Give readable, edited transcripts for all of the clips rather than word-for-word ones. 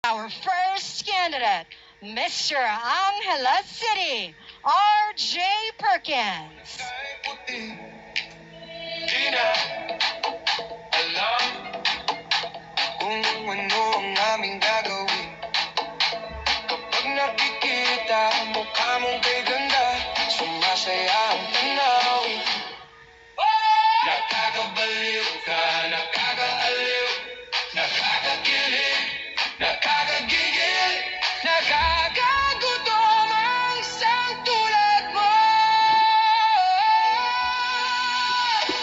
Our first candidate, Mr. Angela City, R.J. Perkins. Di na alam kung ano ang aming gagawin. Kapag nakikita ang mukha mong kay ganda, sumasaya ang tanawin. Nakakabaliw ka, nakakaaliw, nakakakilig, nakakagigil, nakakagutom ang isang tulad mo.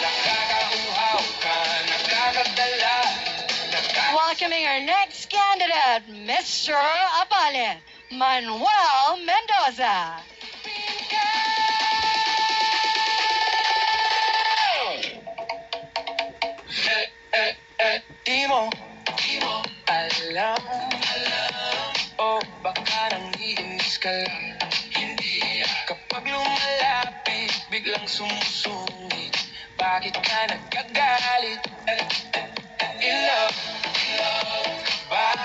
Nakakauhaw ka, nakakadala, Welcoming our next candidate, Mr. Abale, Manuel Mendoza. Di mo alam, o baka nang iinis ka lang. Kapag lumalapit, biglang sumusungit. Bakit ka nagkagalit? In love ba?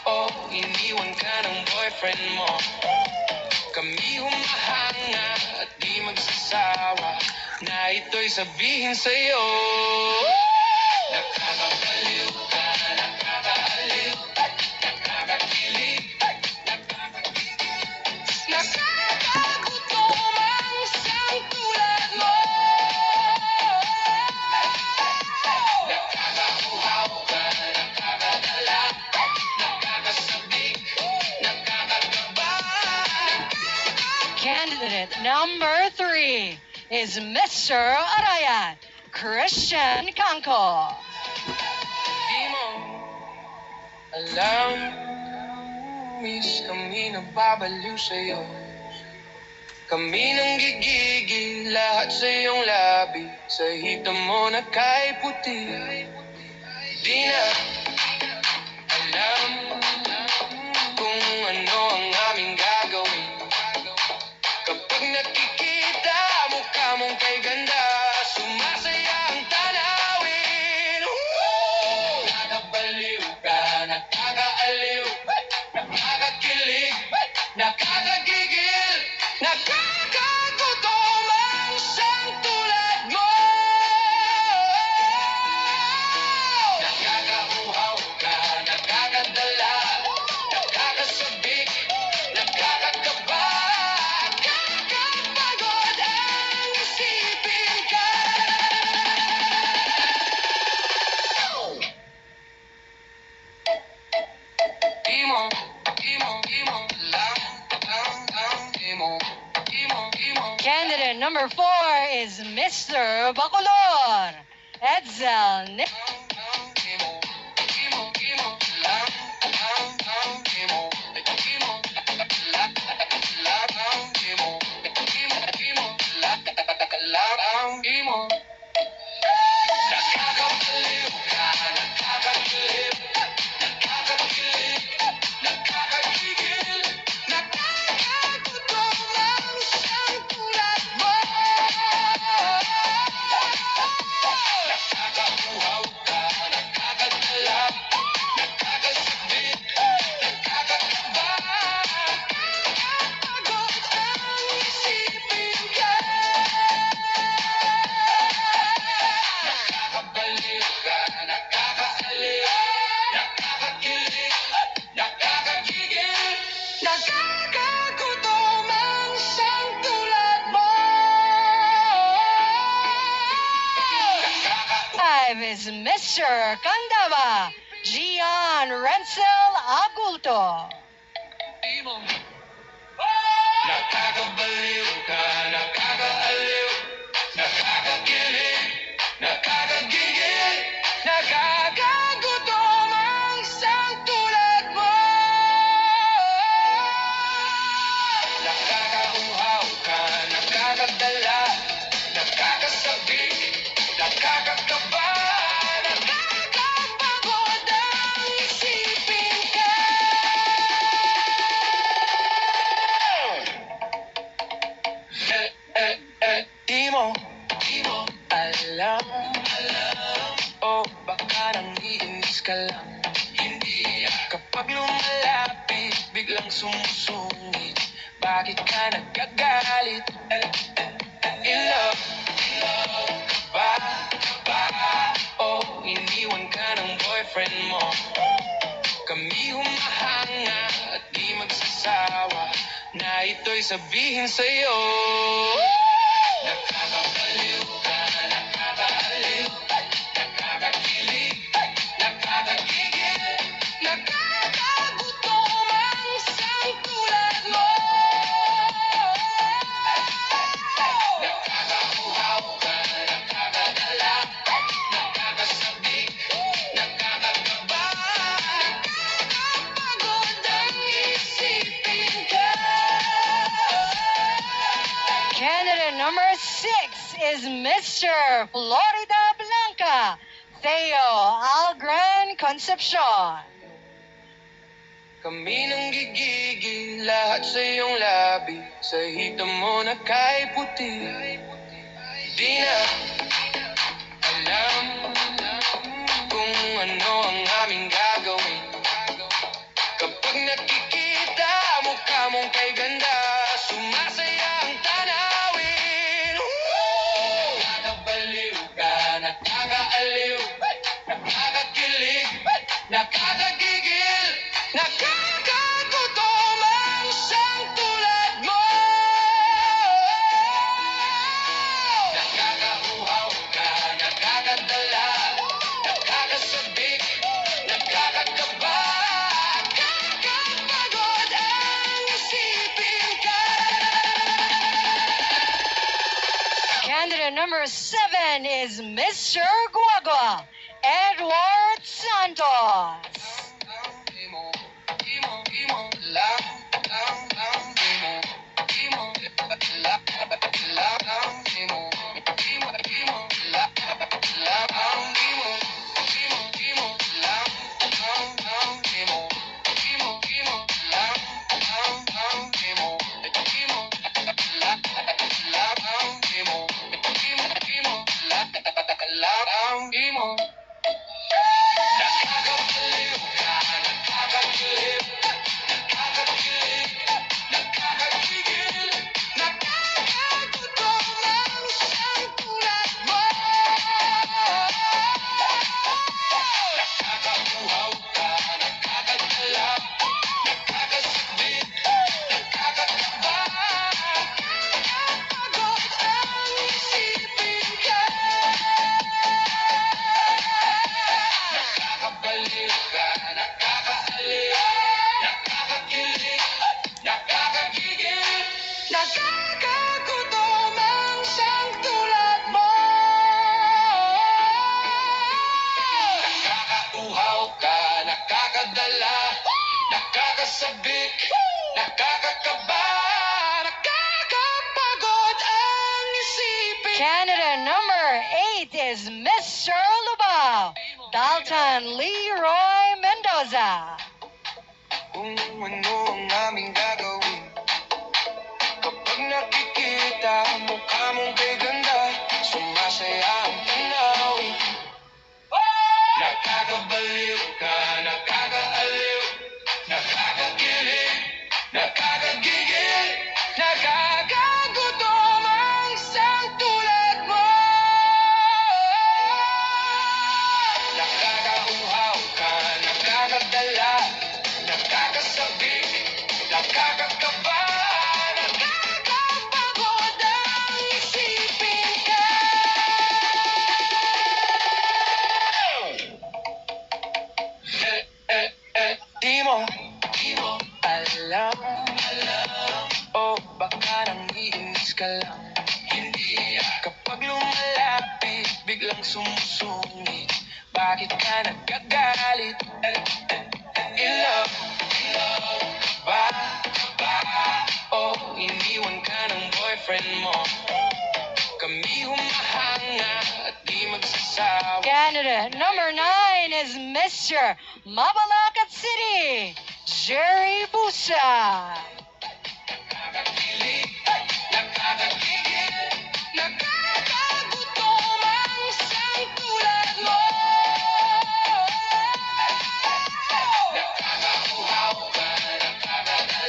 O iniwan ka ng boyfriend mo? Kami humahanga at di magsasawa na ito'y sabihin sa'yo. Nakakabaliw ka, nakakaaliw, nakakakilig, nakakagigil, nakakagutom ang isang tulad mo. Nakakauhaw ka, nakakadala, nakakasabik, nakakagaba. Candidate number 3 is Mr. Arayat, Christian Kanko. Di mo alam, miss kami nababaliw sa'yo. Kami nang gigigil lahat sa iyong labi. Sa hita mo na kay puti. Di na alam kung ano ang aming gagawin. Kapag nakikita mukha mong kay ganda, sumasaya ang tanawin. Nakakabaliw ka, nakakaaliw, nakakakilig, nakakagigil, nakakagutom ang isang tulad mo. Nakakauhaw ka, nakakadala, nakakasabik, nakakagaba, nakakapagod ang isipin ka. Di mo lang, di mo. Candidate number 4 is Mr. Bacolor, Edsel Nick. Nakakabaliw ka, nakakakilig, nakakakilig, nakakagigil, nakakagutom ang isang tulad mo. Nakakauhaw ka, nakakadala, nakakasabit, nakakakaba, nakakapagod ang isipin ka. Nakakabaliw ka, nakakaaliw, nakakakilig, nakakagigil, nakakagutom ang isang tulad mo. 5 is Mr. Candaba, Gian Renzel Agulto. Di mo nakakabaliw ka, nakakaaliw, nakakakilig, nakakagigil, nakakagutom ang isang tulad mo. Nakakauhaw ka, nakakadala, nakakasabik, nakakagaba, nakakapagod ang isipin ka. biglang sumusungit? Bakit ka nagagalit? In love ba? O iniwan ka ng boyfriend mo? Kami humahanga at di magsasawa na ito'y sabihin sa'yo. Nakakabaliw ka, nakakaaliw, nakakakilig, nakakagigil, nakakagutom ang isang tulad mo. Nakakauhaw ka, nakakadala, nakakasabik, nakakagaba, nakakapagod ang isipin ka. Candidate number 6 is Mr. Florida Blanca, Theo Algren Concepcion. Kami nang gigigil lahat sa iyong labi, sa hita mo na kay puti. Di na alam kung ano ang aming gagawin. Kapag nakikita mukha mong kay ganda, sumasaya ang tanawin. Nakakabaliw ka, nakakaaliw, nakakakilig, nakakagigil, nakakagutom ang isang tulad mo. Nakakauhaw ka, nakakadala, nakakasabik, nakakagaba, nakakapagod ang isipin ka. Candidate number 7 is Mr. Guagua, Edward Santos. Nakakabaliw ka, nakakakilig, nakakakilig, nakakagigil, nakakagutom ang isang tulad mo. Nakakauhaw ka, nakakadala, nakakasabik, nakakagaba, nakakapagod ang isipin ka. Nakakabaliw ka, nakakaaliw, nakakakilig, nakakagigil, nakakagutom ang isang tulad mo. Nakakauhaw ka, nakakadala, nakakasabik, nakakakaba, nakakapagod ang isipin. Candidate number 8 is Mr. Lubao, Dalton Leroy Mendoza. Kung ano ang aming gagawin, kapag nakikita ang mukha mong kay ganda, sumasaya ang tanawin. Nakakabaliw ka, nakakaaliw, nakakakilig, nakakagigil, nakakagutom ang isang tulad mo. Nakakauhaw ka, nakakadala, nakakasabik, nakakagaba, nakakapagod ang isipin ka. Di mo alam, o baka nangiinis ka lang. Hindi kapag lumalapit, biglang sumusungit. Bakit ka nagagalit? In love ba? O iniwan ka ng boyfriend mo? Kami humahanga at di magsasawa. Candidate number 9 is Mr. Mabalacat City, Jerry Busa. Nakakakilig, nakakagigil, nakakagutom ang isang tulad mo. Nakakauhaw ka, nakakadala,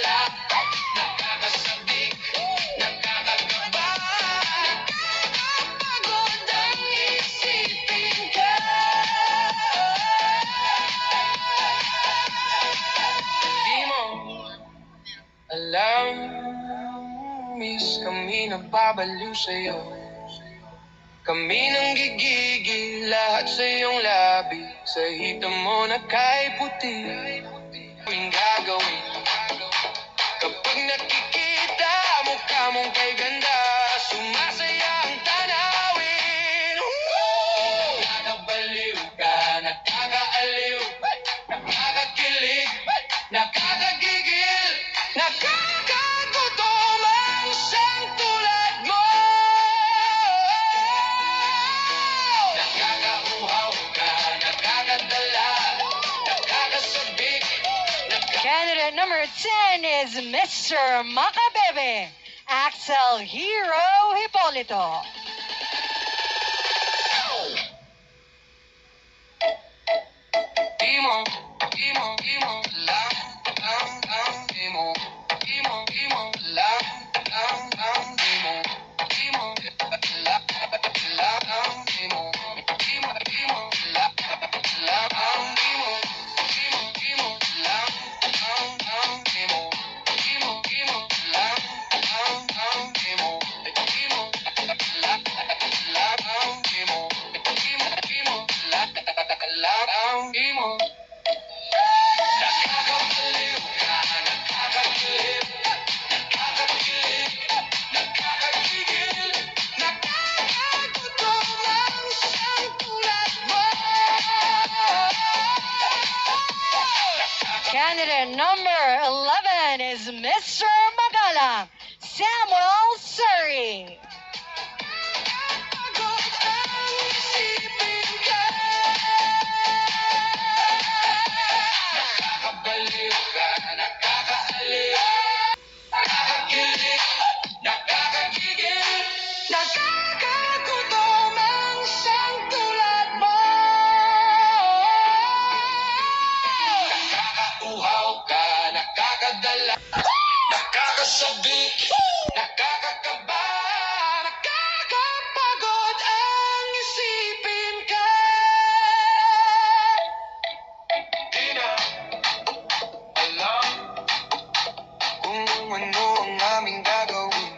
Alam, miss kami nagbabaliw sa'yo. Kami nang gigigil lahat sa iyong labi. Sa hita mo na kay puti. Ang gagawin kapag nakikita mukha mong kay ganda, sumasaya ang tanawin. Nakakabaliw ka, nakakaaliw, nakakakilig, nakakagigil, nakakagutom ang isang tulad mo. Nakakauhaw ka, nakakadala, nakakasabik, Candidate number 10 is Mr. Makabebe, Axel Hero Hipolito. Imo, imo, imo, lang, imo, imo, imo, lang, imo, imo, lang, imo, imo, imo, lang, imo, imo, imo, lang, imo, imo, imo, lang, imo, imo, imo, imo, imo. Nakakabaliw ka, nakakakilig, nakakakilig, nakakagigil, nakakagutom ang isang tulad mo. Candidate number 11 is Mr. Magalang, Samuel Surrey. Pagod ang isipin ka. Nakakabaliw ka, nakakaaliw, nakakakilig, nakakagigil, nakakagutom ang isang tulad mo. Nakakauhaw ka, nakakadala, nakakasabik, nakakakaba, nakakapagod ang isipin ka. Di na alam kung ano ang aming gagawin.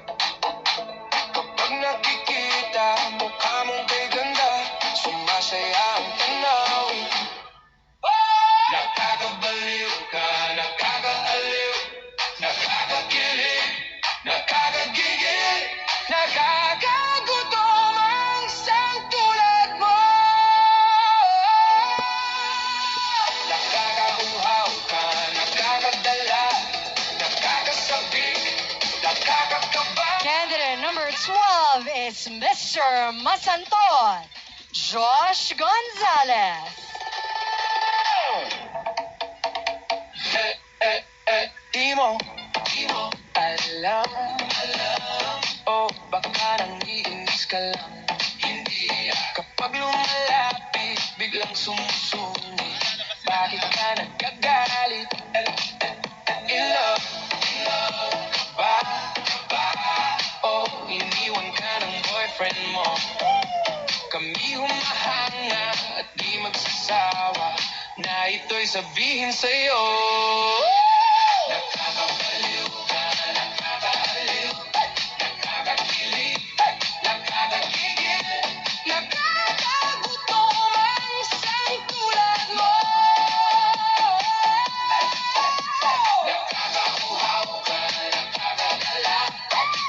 Kapag nakikita mukha mong kay ganda, sumasaya ang tanawin. Nakakabaliw ka, nakakaaliw, nakakakilig, nakakagigil, nakakagutom ang isang tulad mo. Nakakauhaw ka, nakakadala, nakakasabik, nakakakaba. Candidate number 12 is Mr. Masanton, Josh Gonzalez. Di mo alam, o baka nangiinis ka lang. Hindi kapag lumalapit, biglang sumusungit. Bakit ka nagkagalit? In love ba? O iniwan ka ng boyfriend mo? Kami humahanga at di magsasawa na ito'y sabihin sa'yo. Nakakabaliw ka, nakakaaliw, nakakakilig, nakakagigil, nakakagutom ang isang tulad mo. Nakakauhaw ka, nakakadala,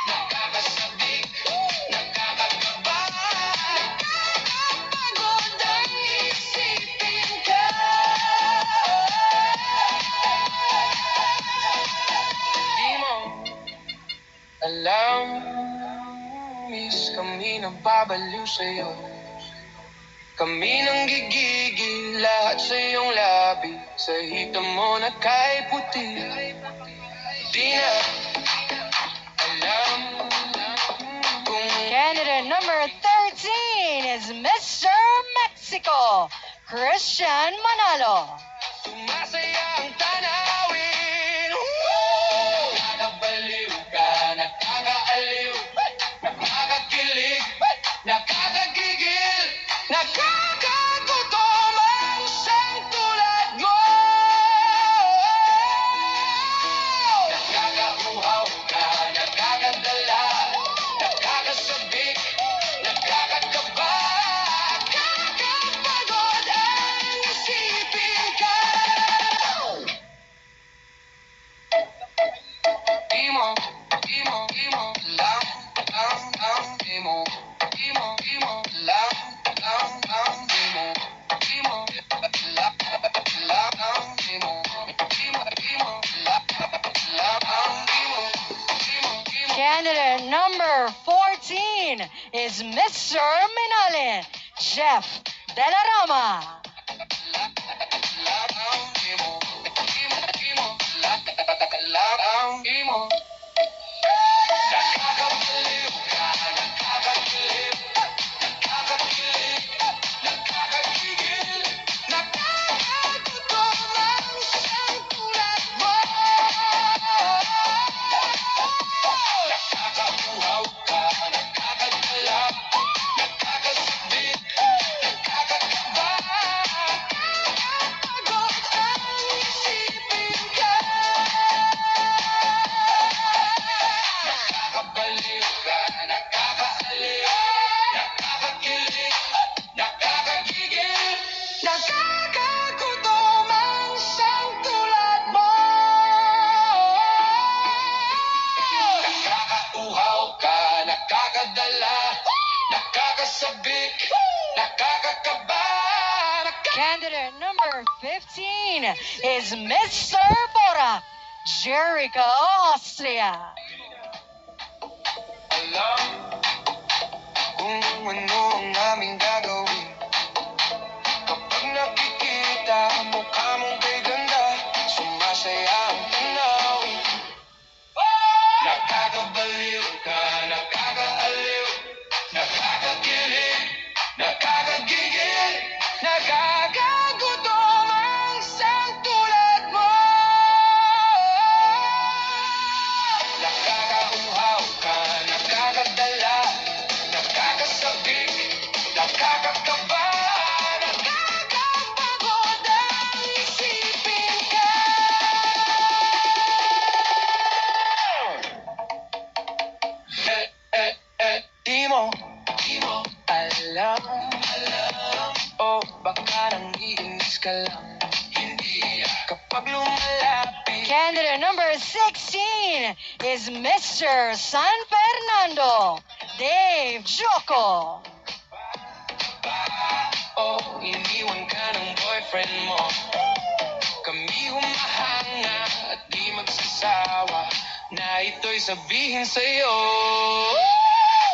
nakakasabik, nakakakaba, nakakapagod ang isipin ka. Di mo alam, miss kami nagbabaliw sa'yo. Kami nang gigigil lahat sa iyong labi. Sa hita mo na kay puti. Di na alam kung Candidate number 13 is Mr. Mexico, Christian Manalo. sumasaya ang tanawin. Nakakabaliw ka, nakakaaliw, nakakakilig, nakakagigil, nakakagutom ang isang tulad mo. Nakakauhaw Candidate number 14 is Mr. Minalin, Jeff De La Rama. Candidate number 15 is Mr. Borak, Jericho, Austria. Alam kung ano ang aming gagawin kapag nakikita ang mukha mong kay ganda, sumasaya ang tanawin. Nakakabaliw ka, nakakaaliw, nakakakilig, nakakagigil, nakakagutom ang isang tulad mo. Nakakauhaw ka, nakakadala, nakakasabik, nakakakaba, nakakapagod ang isipin ka. Di mo alam, o baka nangiinis ka lang, hindi kapag lumalapit. Candidate number 16 is Mr. San Fernando, Dave Joko. O iniwan ka ng boyfriend mo, kami humahanga at di magsasawa na ito'y sabihin sa'yo.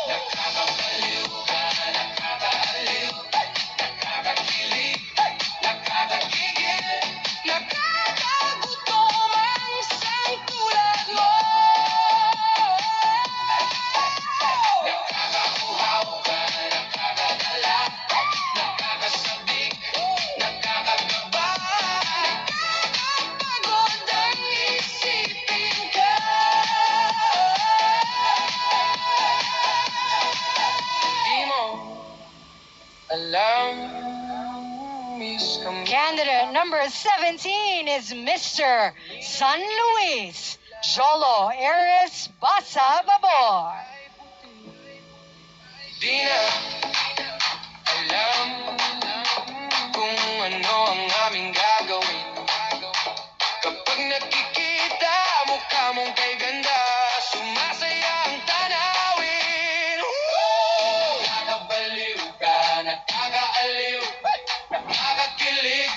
Nakakabaliw ka, nakakaaliw, nakakakilig, nakakagigil, nakakagutom ang isang tulad mo. Nakakauhaw ka, nakakadala, nakakasabik, nakakagaba, nakakapagod ang isipin ka. Di mo alam, miss kami. Candidate number 17 is Mr. San Luis, Jolo Eres Basa Babor. Di na alam kung ano ang aming gagawin kapag nakikita mukha mong kay ganda, sumasaya ang tanawin. Nakakabaliw ka, nakakaaliw, nakakakilig,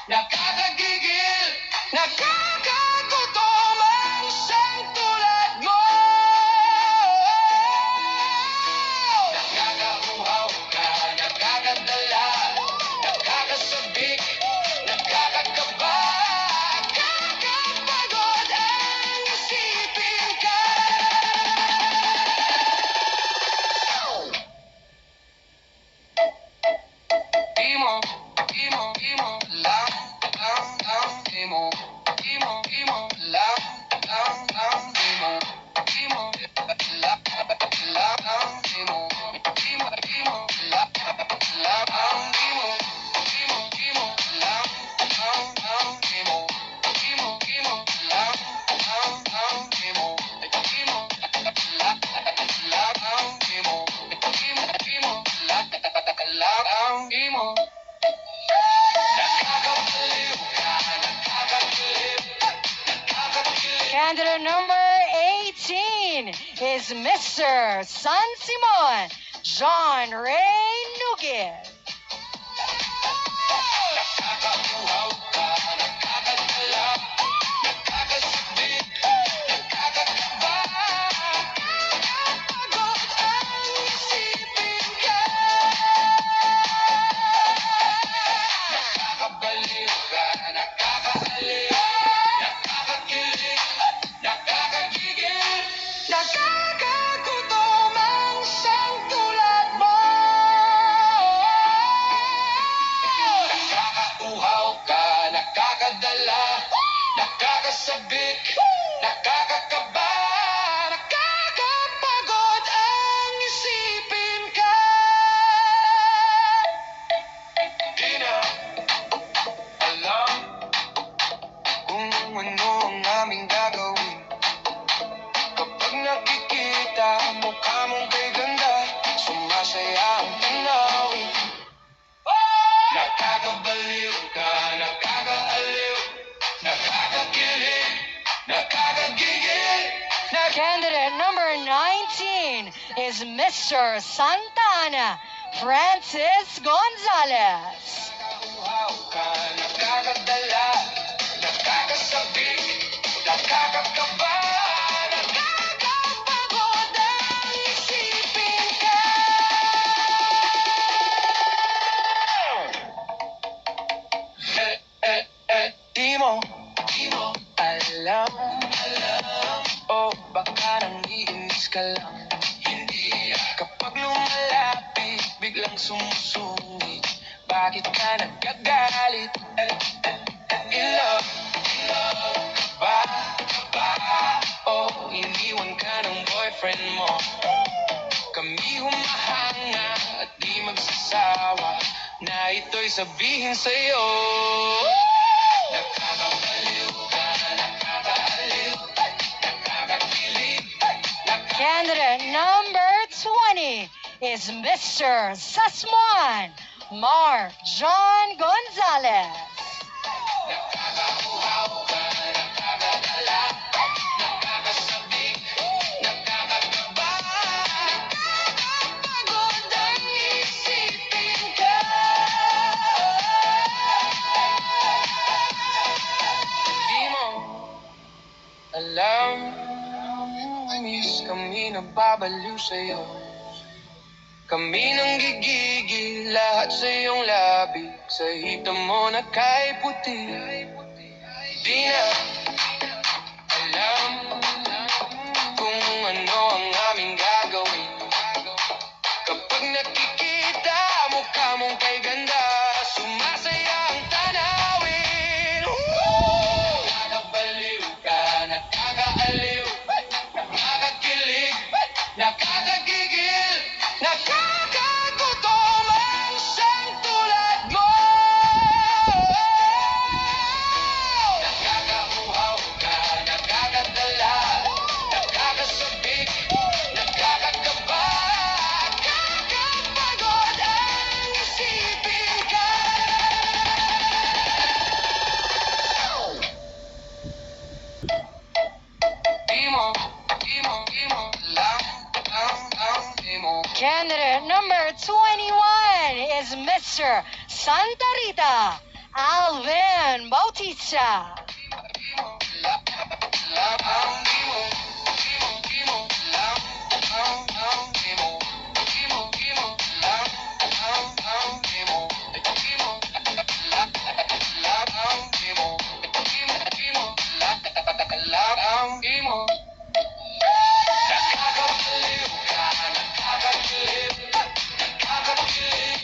nakakagigil, nakakagutom ang isang tulad mo. Nakakauhaw ka, nakakadala, nakakasabik, nakakakaba, nakakapagod ang isipin ka. Di mo lang, di mo lang, di mo lang, Candidate number 18 is Mr. San Simon, John Ray Nugget. Nakakauhaw ka, nakakadala, nakakasabik, nakakakaba, nakakasabik, nakakakaba, nakakapagod ang isipin ka. Di na alam kung ano ang aming gagawin. Kapag nakikita mukha mong kay ganda, sumasaya ang tanawin. Nakakabaliw ka, nakakaaliw, nakakakilig, nakakagigil. Candidate number 19 is Mr. Santa Ana Francis Gonzalez. Nakakauhaw ka, nakakadala, nakakasabik, nakakakaba, nakakapagod ang isipin ka. Di mo alam, o baka nangiinis ka lang. Hindi kapag lumalapit, biglang sumusungit. Bakit ka nagkagalit? In love ba? O iniwan ka ng boyfriend mo? Kami humahanga at di magsasawa na ito'y sabihin sa'yo. Nakakabaliw ka, nakakaaliw, nakakakilig. Candidate number 20 is Mr. Sasmuan Mark John Gonzalez. Nakakauhaw ka, nakakadala, nakakasabik, nakakakaba, nakakapagod ang isipin ka. Di mo alam, miss kami nababaliw sa'yo. Kami nang gigigil lahat sa iyong labi, sa hita mo na kay puti. Di na alam kung ano ang aming gagawin. Kapag nakikita mukha mong kay ganda, sumasaya ang tanawin. Nakakabaliw ka, nakakaaliw, nakakakilig, nakakagigil, nakakagutom ang isang tulad mo. Nakakauhaw ka, nakakadala, nakakasabik, nakakakaba, nakakapagod ang isipin ka. Di mo lang, di mo. Candidate number 21 is Mr. Santa Rita Alvin Bautista. Nakakabaliw ka, nakakakilig, nakakakilig,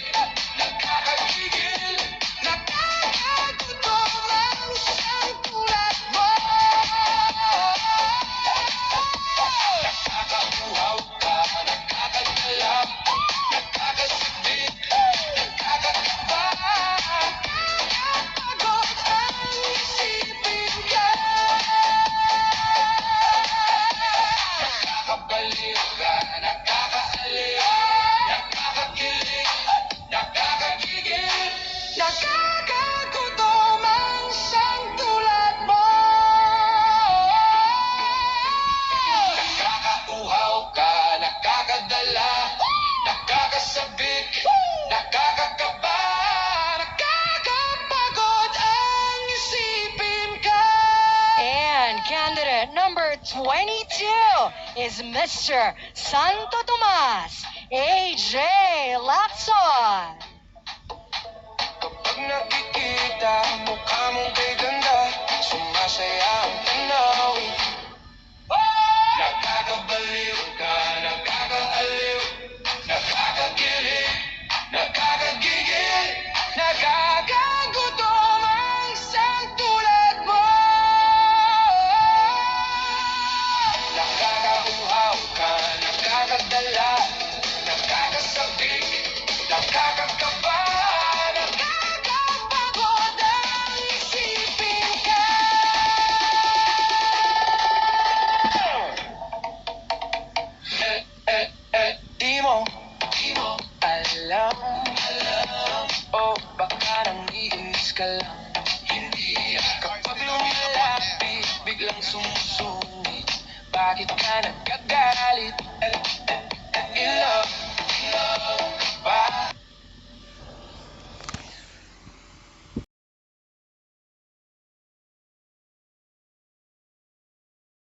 nakakagigil, nakakagutom ang isang tulad mo. Nakakauhaw ka, nakakadala, nakakasabik, nakakakaba, nakakapagod ang isipin ka. Nakakabaliw ka, nakakaaliw, nakakakilig, nakakagigil, nakakagutom ang isang tulad mo. Nakakauhaw ka, nakakadala, nakakasabik, nakakakaba, nakakapagod ang isipin ka. And candidate number 22 is Mr. Santo Tomas AJ Lacson. Kapag nakikita mukha mong kay ganda, sumasaya ang tanawin. Nakakabaliw ka, nakakaaliw, nakakakilig, nakakagigil, nakakagutom ang isang tulad mo. bakit ka nagkagalit?